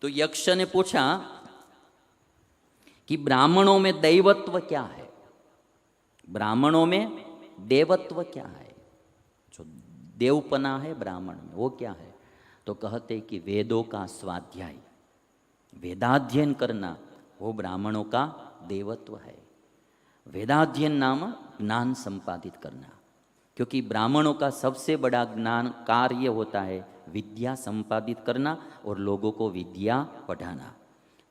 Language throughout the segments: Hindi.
तो यक्ष ने पूछा कि ब्राह्मणों में दैवत्व क्या है, ब्राह्मणों में देवत्व क्या है, जो देवपना है ब्राह्मण में वो क्या है। तो कहते कि वेदों का स्वाध्याय, वेदाध्ययन करना वो ब्राह्मणों का देवत्व है। वेदाध्ययन नाम ज्ञान संपादित करना, क्योंकि ब्राह्मणों का सबसे बड़ा ज्ञान कार्य होता है विद्या संपादित करना और लोगों को विद्या पढ़ाना।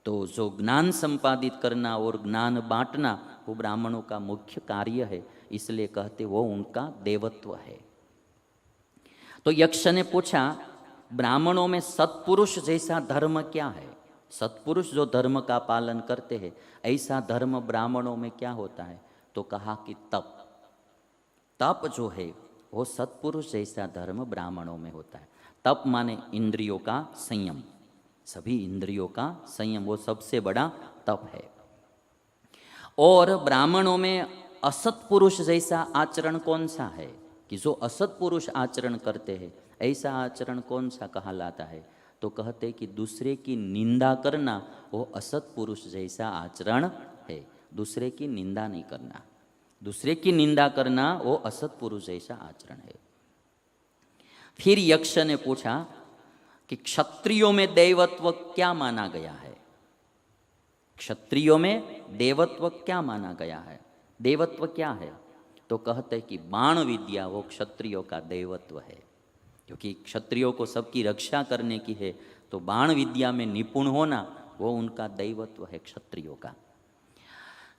तो जो ज्ञान संपादित करना और ज्ञान बांटना वो ब्राह्मणों का मुख्य कार्य है, इसलिए कहते वो उनका देवत्व है। तो यक्ष ने पूछा ब्राह्मणों में सत्पुरुष जैसा धर्म क्या है, सत्पुरुष जो धर्म का पालन करते हैं ऐसा धर्म ब्राह्मणों में क्या होता है। तो कहा कि तप, तप जो है वो सत्पुरुष जैसा धर्म ब्राह्मणों में होता है। तप माने इंद्रियों का संयम, सभी इंद्रियों का संयम वो सबसे बड़ा तप है। और ब्राह्मणों में असत्पुरुष जैसा आचरण कौन सा है, कि जो असत्पुरुष आचरण करते हैं ऐसा आचरण कौन सा कहलाता है। तो कहते कि दूसरे की निंदा करना वो असत्पुरुष जैसा आचरण है। दूसरे की निंदा नहीं करना, दूसरे की निंदा करना वो असत्पुरुष जैसा आचरण है। फिर यक्ष ने पूछा कि क्षत्रियों में देवत्व क्या माना गया है, क्षत्रियों में देवत्व क्या माना गया है, देवत्व क्या है। तो कहते कि बाण विद्या वो क्षत्रियों का देवत्व है, क्योंकि क्षत्रियों को सबकी रक्षा करने की है, तो बाण विद्या में निपुण होना वो उनका दैवत्व है क्षत्रियों का।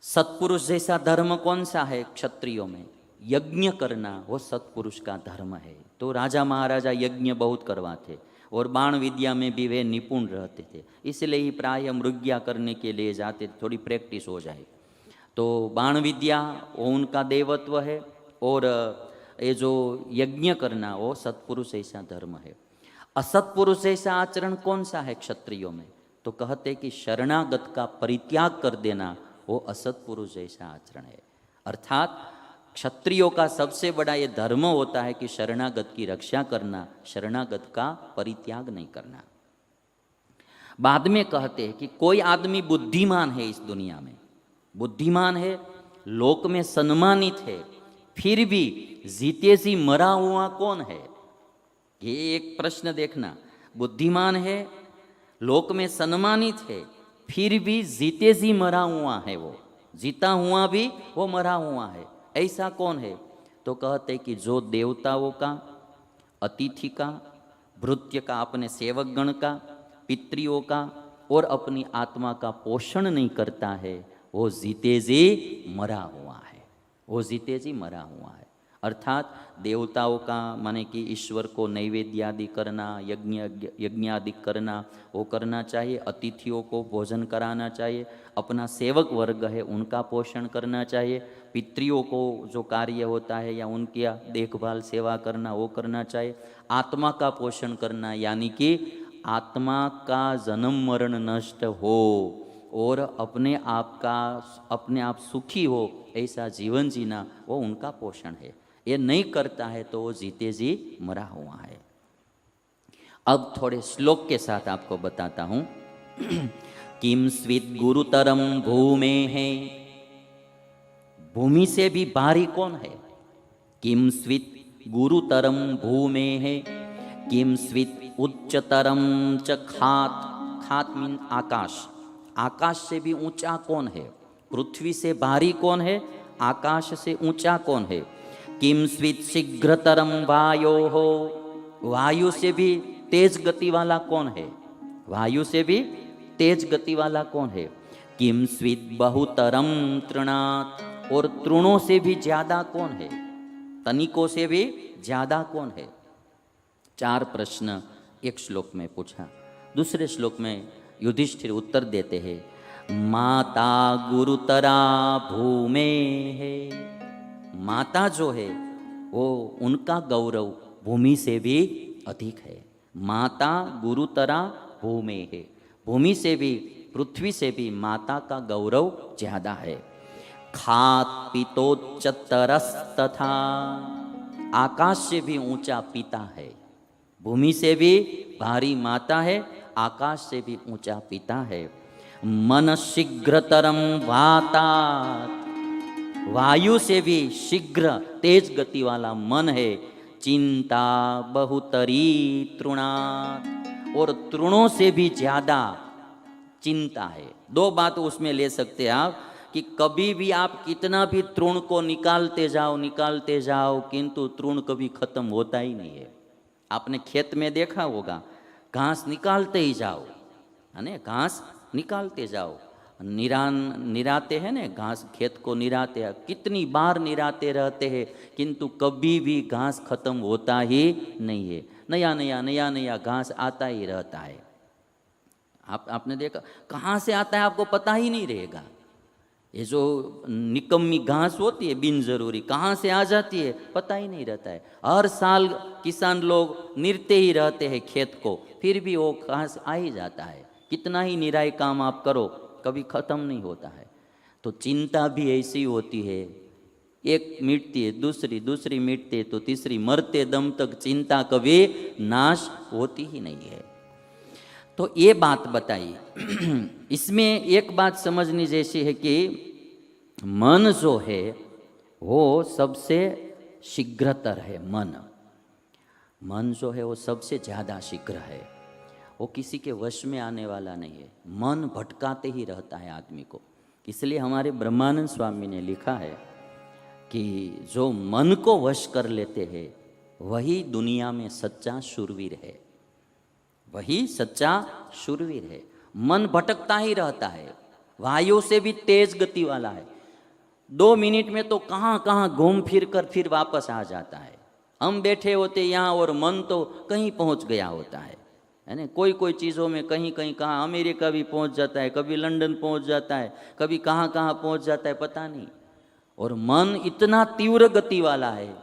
सत्पुरुष जैसा धर्म कौन सा है क्षत्रियों में, यज्ञ करना वो सत्पुरुष का धर्म है। तो राजा महाराजा यज्ञ बहुत करवाते और बाण विद्या में भी वे निपुण रहते थे, इसलिए ही प्राय मृग्या करने के लिए जाते, थोड़ी प्रैक्टिस हो जाए। तो बाण विद्या वो उनका देवत्व है और ये जो यज्ञ करना वो सत्पुरुष ऐसा धर्म है। असत्पुरुष ऐसा आचरण कौन सा है क्षत्रियों में। तो कहते कि शरणागत का परित्याग कर देना वो असत्पुरुष जैसा आचरण है। अर्थात क्षत्रियों का सबसे बड़ा ये धर्म होता है कि शरणागत की रक्षा करना, शरणागत का परित्याग नहीं करना। बाद में कहते हैं कि कोई आदमी बुद्धिमान है इस दुनिया में, बुद्धिमान है, लोक में सम्मानित है, फिर भी जीते जी मरा हुआ कौन है। ये एक प्रश्न देखना, बुद्धिमान है, लोक में सम्मानित है, फिर भी जीते जी मरा हुआ है, वो जीता हुआ भी वो मरा हुआ है, ऐसा कौन है। तो कहते कि जो देवताओं का, अतिथि का, भृत्य का, अपने सेवक गण का, पितरियों का और अपनी आत्मा का पोषण नहीं करता है, वो जीते जी मरा हुआ है, वो जीते जी मरा हुआ है। अर्थात देवताओं का माने कि ईश्वर को नैवेद्य आदि करना, यज्ञ आदि करना वो करना चाहिए, अतिथियों को भोजन कराना चाहिए, अपना सेवक वर्ग है उनका पोषण करना चाहिए, पितरियों को जो कार्य होता है या उनकी देखभाल सेवा करना वो करना चाहिए, आत्मा का पोषण करना यानी कि आत्मा का जन्म मरण नष्ट हो और अपने आप सुखी हो ऐसा जीवन जीना वो उनका पोषण है। ये नहीं करता है तो वो जीते जी मरा हुआ है। अब थोड़े श्लोक के साथ आपको बताता हूं। किम स्वित गुरुतरम भूमे है, भूमि से भी भारी कौन है। किम स्वित गुरुतरम भूमे है, किम स्वित उच्चतरम च खात, खात मीन आकाश, आकाश से भी ऊंचा कौन है। पृथ्वी से भारी कौन है, आकाश से ऊंचा कौन है। किम स्वित शीघ्रतरम वायो हो, वायु से भी तेज गति वाला कौन है, वायु से भी तेज गति वाला कौन है। किम स्वित बहुतरम तृणात्, और तृणों से भी ज्यादा कौन है, तनिकों से भी ज्यादा कौन है। 4 प्रश्न एक श्लोक में पूछा। दूसरे श्लोक में युधिष्ठिर उत्तर देते हैं, माता गुरुतरा भूमे है, माता जो है वो उनका गौरव भूमि से भी अधिक है। माता गुरुतरा भूमे है, भूमि से भी, पृथ्वी से भी माता का गौरव ज्यादा है। खात पितोच्चतरस तथा, आकाश से भी ऊंचा पिता है, भूमि से भी भारी माता है, आकाश से भी ऊंचा पिता है। मन शीघ्रतरम वातात, वायु से भी शीघ्र तेज गति वाला मन है। चिंता बहुतरी तृणात्, और तृणों से भी ज्यादा चिंता है। दो बात उसमें ले सकते हैं आप कि कभी भी आप कितना भी तृण को निकालते जाओ, किंतु तृण कभी खत्म होता ही नहीं है। आपने खेत में देखा होगा, घास निकालते ही जाओ, है ना, घास निकालते जाओ, निराते हैं ना, घास खेत को निराते हैं, कितनी बार निराते रहते हैं, किंतु कभी भी घास खत्म होता ही नहीं है। नया नया घास आता ही रहता है। आपने देखा, कहाँ से आता है आपको पता ही नहीं रहेगा। ये जो निकम्मी घास होती है बिन जरूरी, कहाँ से आ जाती है पता ही नहीं रहता है। हर साल किसान लोग निरते ही रहते हैं खेत को, फिर भी वो घास आ ही जाता है। कितना ही निराई काम आप करो, कभी खत्म नहीं होता है। तो चिंता भी ऐसी होती है, एक मिटती है, दूसरी मिटती है, तो तीसरी, मरते दम तक चिंता कभी नाश होती ही नहीं है। तो ये बात बताई। इसमें एक बात समझनी जैसी है कि मन जो है वो सबसे शीघ्रतर है। मन जो है वो सबसे ज़्यादा शीघ्र है, वो किसी के वश में आने वाला नहीं है। मन भटकाते ही रहता है आदमी को। इसलिए हमारे ब्रह्मानंद स्वामी ने लिखा है कि जो मन को वश कर लेते हैं वही दुनिया में सच्चा शूरवीर है, वही सच्चा शूरवीर है। मन भटकता ही रहता है, वायु से भी तेज गति वाला है। 2 मिनट में तो कहाँ कहाँ घूम फिर कर फिर वापस आ जाता है। हम बैठे होते यहाँ और मन तो कहीं पहुँच गया होता है ना। कोई चीज़ों में कहीं कहाँ अमेरिका भी पहुँच जाता है, कभी लंदन पहुँच जाता है, कभी कहाँ पहुँच जाता है पता नहीं। और मन इतना तीव्र गति वाला है,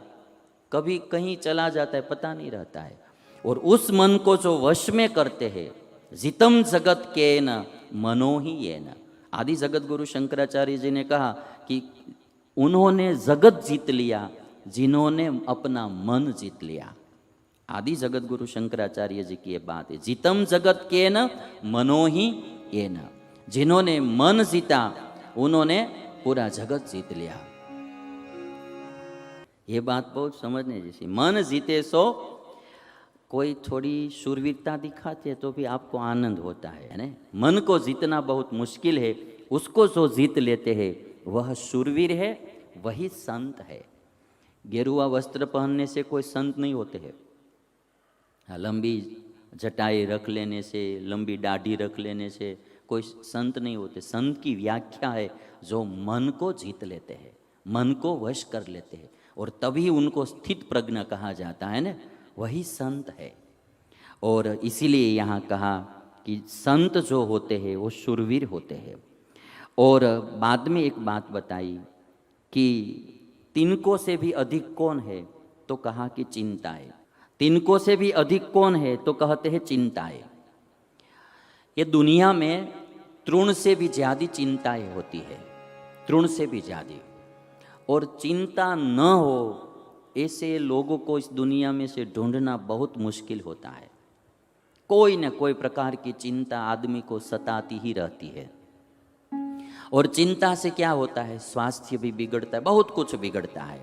कभी कहीं चला जाता है पता नहीं रहता है। और उस मन को जो वश में करते हैं, जितम जगत के न मनो ही ये न। आदि जगत गुरु शंकराचार्य जी ने कहा कि उन्होंने जगत जीत लिया जिन्होंने अपना मन जीत लिया। आदि जगत गुरु शंकराचार्य जी की ये बात है, जितम जगत के न मनो ही ये न। जिन्होंने मन जीता उन्होंने पूरा जगत जीत लिया। ये बात बहुत समझने जैसी। मन जीते सो, कोई थोड़ी शूरवीरता दिखाते है तो भी आपको आनंद होता है ना। मन को जीतना बहुत मुश्किल है, उसको जो जीत लेते हैं वह शूरवीर है, वही संत है। गेरुआ वस्त्र पहनने से कोई संत नहीं होते हैं। लंबी जटाई रख लेने से, लंबी दाढ़ी रख लेने से कोई संत नहीं होते। संत की व्याख्या है जो मन को जीत लेते हैं, मन को वश कर लेते हैं, और तभी उनको स्थित प्रज्ञ कहा जाता है ना, वही संत है। और इसीलिए यहाँ कहा कि संत जो होते हैं वो शूरवीर होते हैं। और बाद में एक बात बताई कि तिनको से भी अधिक कौन है, तो कहा कि चिंताएं। तिनको से भी अधिक कौन है, तो कहते हैं चिंताएं। ये दुनिया में तृण से भी ज़्यादा चिंताएं होती है, तृण से भी ज़्यादा। और चिंता न हो ऐसे लोगों को इस दुनिया में से ढूंढना बहुत मुश्किल होता है। कोई न कोई प्रकार की चिंता आदमी को सताती ही रहती है। और चिंता से क्या होता है, स्वास्थ्य भी बिगड़ता है, बहुत कुछ बिगड़ता है।